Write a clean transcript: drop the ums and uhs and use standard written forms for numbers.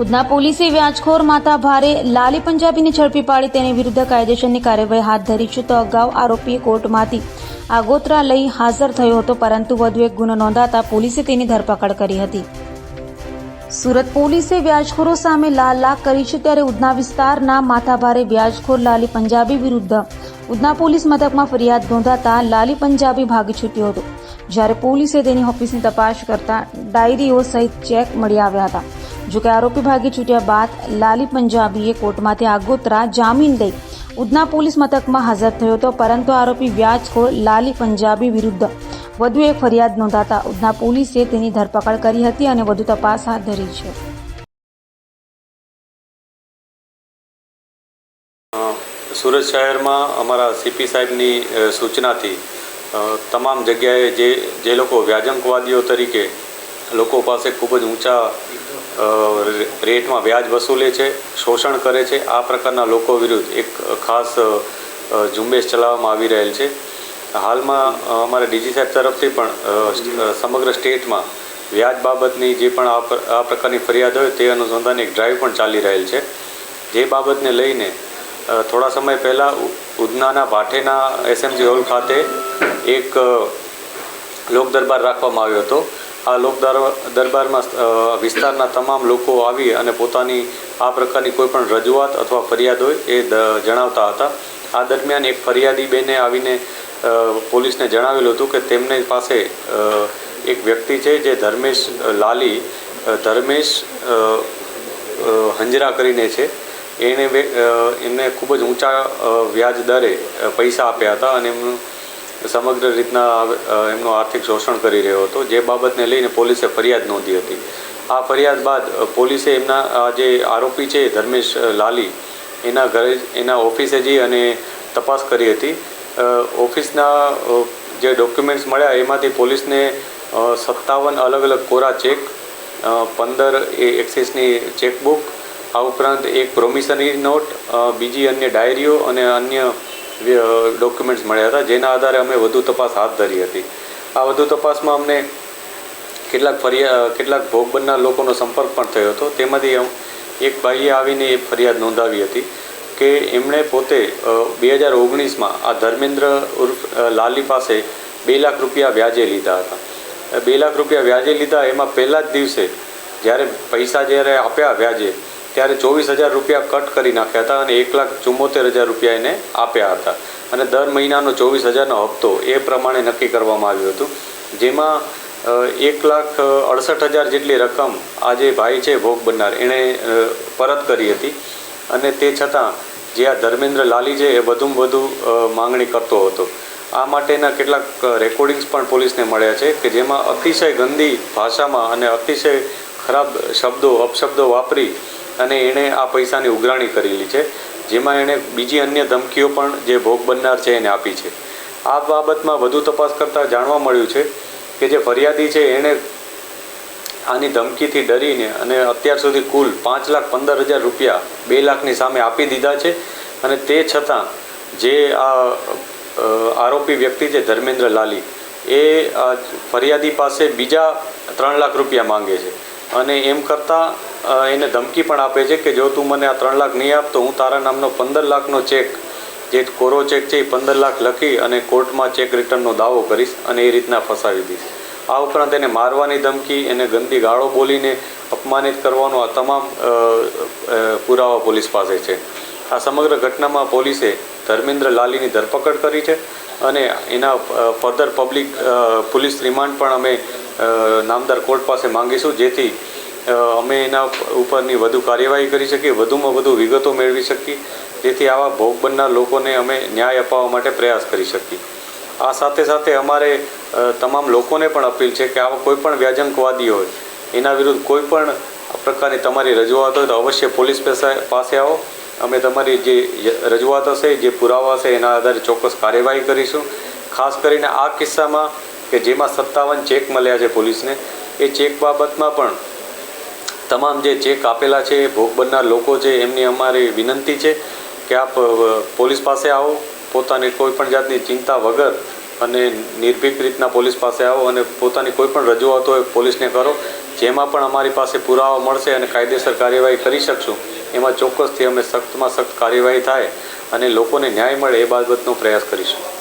ઉધના પોલીસે વ્યાજખોર માથાભારે લાલી પંજાબીને ઝડપી પાડી તેની વિરુદ્ધ કાયદેસરની કાર્યવાહી હાથ ધરી છે. તો અગાઉ આરોપીએ કોર્ટમાંથી આગોતરા લઈ હાજર થયો હતો, પરંતુ વધુ એક ગુનો નોંધાતા પોલીસે તેની ધરપકડ કરી હતી. સુરત પોલીસે વ્યાજખોરો સામે લાખ કરી છે. ત્યારે ઉધના વિસ્તારના માથાભારે વ્યાજખોર લાલી પંજાબી વિરુદ્ધ ઉધના પોલીસ મથકમાં ફરિયાદ નોંધાતા લાલી પંજાબી ભાગી છૂટ્યો હતો. જ્યારે પોલીસે તેની ઓફિસની તપાસ કરતા ડાયરીઓ સહિત ચેક મળી આવ્યા હતા. જોકે આરોપી ભાગી છૂટ્યા બાદ લાલી પંજાબીએ કોર્ટમાંથી આગોતરા જામીન લઈ ઉધના પોલીસ મથકમાં હાજર થયો હતો, પરંતુ આરોપી વ્યાજખોર લાલી પંજાબી વિરુદ્ધ વધુ એક ફરિયાદ નોંધાતા ઉધના પોલીસે તેની ધરપકડ કરી હતી અને વધુ તપાસ હાથ ધરી છે. સુરત શહેરમાં અમારા સીપી સાહેબની સૂચનાથી તમામ જગ્યાએ જે લોકો વ્યાજંકવાદીઓ તરીકે લોકો પાસે ખૂબ જ ઊંચા રેટમાં વ્યાજ વસૂલે છે, શોષણ કરે છે, આ પ્રકારના લોકો વિરુદ્ધ એક ખાસ ઝુંબેશ ચલાવવામાં આવી રહેલ છે. હાલમાં અમારા ડીજી સાહેબ તરફથી પણ સમગ્ર સ્ટેટમાં વ્યાજ બાબતની જે પણ આ પ્રકારની ફરિયાદ હોય તે અનુસંધાને એક ડ્રાઈવ પણ ચાલી રહેલ છે. જે બાબતને લઈને થોડા સમય પહેલાં ઉધનાના ભાઠેના એસએમસી હોલ ખાતે એક લોક દરબાર રાખવામાં આવ્યો હતો. આ લોક દરબારમાં વિસ્તારના તમામ લોકો આવી અને પોતાની આ પ્રકારની કોઈ પણ રજૂઆત અથવા ફરિયાદ હોય એ જણાવતા હતા. આ દરમિયાન એક ફરિયાદી બેને આવીને પોલીસને જણાવેલું હતું કે તેમની પાસે એક વ્યક્તિ છે જે ધર્મેશ હંજરા કરીને છે. એમને ખૂબ જ ઊંચા વ્યાજ દરે પૈસા આપ્યા હતા અને એમનું સમગ્ર રીતના એમનું આર્થિક શોષણ કરી રહ્યો હતો. જે બાબતને લઈને પોલીસે ફરિયાદ નોંધી હતી. આ ફરિયાદ બાદ પોલીસે એમના જે આરોપી છે ધર્મેશ લાલી એના ઘરે એના ઓફિસે જઈ અને તપાસ કરી હતી. ઓફિસના જે ડોક્યુમેન્ટ્સ મળ્યા એમાંથી પોલીસને 57 અલગ અલગ કોરા ચેક, 15 એક્સિસની ચેકબુક, આ ઉપરાંત એક પ્રોમિસનરી નોટ, બીજી અન્ય ડાયરીઓ અને અન્ય ડોક્યુમેન્ટ્સ મળ્યા હતા. જેના આધારે અમે વધુ તપાસ હાથ ધરી હતી. આ વધુ તપાસમાં અમને કેટલાક ભોગ બનનાર લોકોનો સંપર્ક પણ થયો હતો. તેમાંથી એક ભાઈએ આવીને એ ફરિયાદ નોંધાવી હતી કે એમણે પોતે 2019માં આ ધર્મેન્દ્ર ઉર્ફ લાલી પાસે 2 લાખ રૂપિયા વ્યાજે લીધા હતા. 2 લાખ રૂપિયા વ્યાજે લીધા એમાં પહેલા જ દિવસે જ્યારે પૈસા આપ્યા વ્યાજે ત્યારે 24,000 રૂપિયા કટ કરી નાખ્યા હતા અને 1,74,000 રૂપિયા એને આપ્યા હતા. અને દર મહિનાનો 24,000નો હપ્તો એ પ્રમાણે નક્કી કરવામાં આવ્યું હતું. જેમાં 1,68,000 જેટલી રકમ આ જે ભાઈ છે ભોગ બનનાર એણે પરત કરી હતી. અને તે છતાં જે આ ધર્મેન્દ્ર લાલી છે એ વધુમાં વધુ માંગણી કરતો હતો. આ માટેના કેટલાક રેકોર્ડિંગ્સ પણ પોલીસને મળ્યા છે કે જેમાં અતિશય ગંદી ભાષામાં અને અતિશય ખરાબ અપશબ્દો વાપરી અને એણે આ પૈસાની ઉઘરાણી કરેલી છે. જેમાં એણે બીજી અન્ય ધમકીઓ પણ જે ભોગ બનનાર છે એને આપી છે. આ બાબતમાં વધુ તપાસ કરતાં જાણવા મળ્યું છે કે જે ફરિયાદી છે એણે આની ધમકીથી ડરીને અને અત્યાર સુધી કુલ 5,15,000 રૂપિયા 2 લાખની સામે આપી દીધા છે. અને તે છતાં જે આ આરોપી વ્યક્તિ છે ધર્મેન્દ્ર લાલી એ ફરિયાદી પાસે બીજા 3 લાખ રૂપિયા માંગે છે અને એમ કરતાં એને ધમકી પણ આપે છે કે જો તું મને આ 3 લાખ નહીં આપ તો હું તારા નામનો 15 લાખનો ચેક, જે કોરો ચેક છે એ 15 લાખ લખી અને કોર્ટમાં ચેક રિટર્નનો દાવો કરીશ અને એ રીતના ફસાવી દઈશ. આ ઉપરાંત એને મારવાની ધમકી, એને ગંદી ગાળો બોલીને અપમાનિત કરવાનો આ તમામ પુરાવા પોલીસ પાસે છે. આ સમગ્ર ઘટનામાં પોલીસે ધર્મેન્દ્ર લાલીની ધરપકડ કરી છે અને એના ફર્ધર પોલીસ રિમાન્ડ પણ અમે નામદાર કોર્ટ પાસે માંગીશું, જેથી અમે એના ઉપરની વધુ કાર્યવાહી કરી શકીએ, વધુમાં વધુ વિગતો મેળવી શકીએ, જેથી આવા ભોગ બનનાર લોકોને અમે ન્યાય અપાવવા માટે પ્રયાસ કરી શકીએ. આ સાથે સાથે અમારે તમામ લોકોને પણ અપીલ છે કે આવા કોઈ પણ વ્યાજંકવાદી હોય એના વિરુદ્ધ કોઈ પણ પ્રકારની તમારી રજૂઆત હોય તો અવશ્ય પોલીસ પાસે આવો. અમે તમારી જે રજૂઆત હશે, જે પુરાવા હશે એના આધારે ચોક્કસ કાર્યવાહી કરીશું. ખાસ કરીને આ કિસ્સામાં કે જેમાં 57 ચેક મળ્યા છે પોલીસને, એ ચેક બાબતમાં પણ તમામ જે ચેક આપેલા છે ભોગ બનનાર લોકો છે એમની અમારી વિનંતી છે કે આપ પોલીસ પાસે આવો, પોતાની કોઈ પણ જાતની ચિંતા વગર અને નિર્ભીક રીતના પોલીસ પાસે આવો અને પોતાની કોઈ પણ રજૂઆત હોય પોલીસને કરો, જેમાં પણ અમારી પાસે પુરાવા મળશે અને કાયદેસર કાર્યવાહી કરી શકશું એમાં ચોક્કસથી અમે સખ્તમાં સખ્ત કાર્યવાહી થાય અને લોકોને ન્યાય મળે એ બાબતનો પ્રયાસ કરીશું.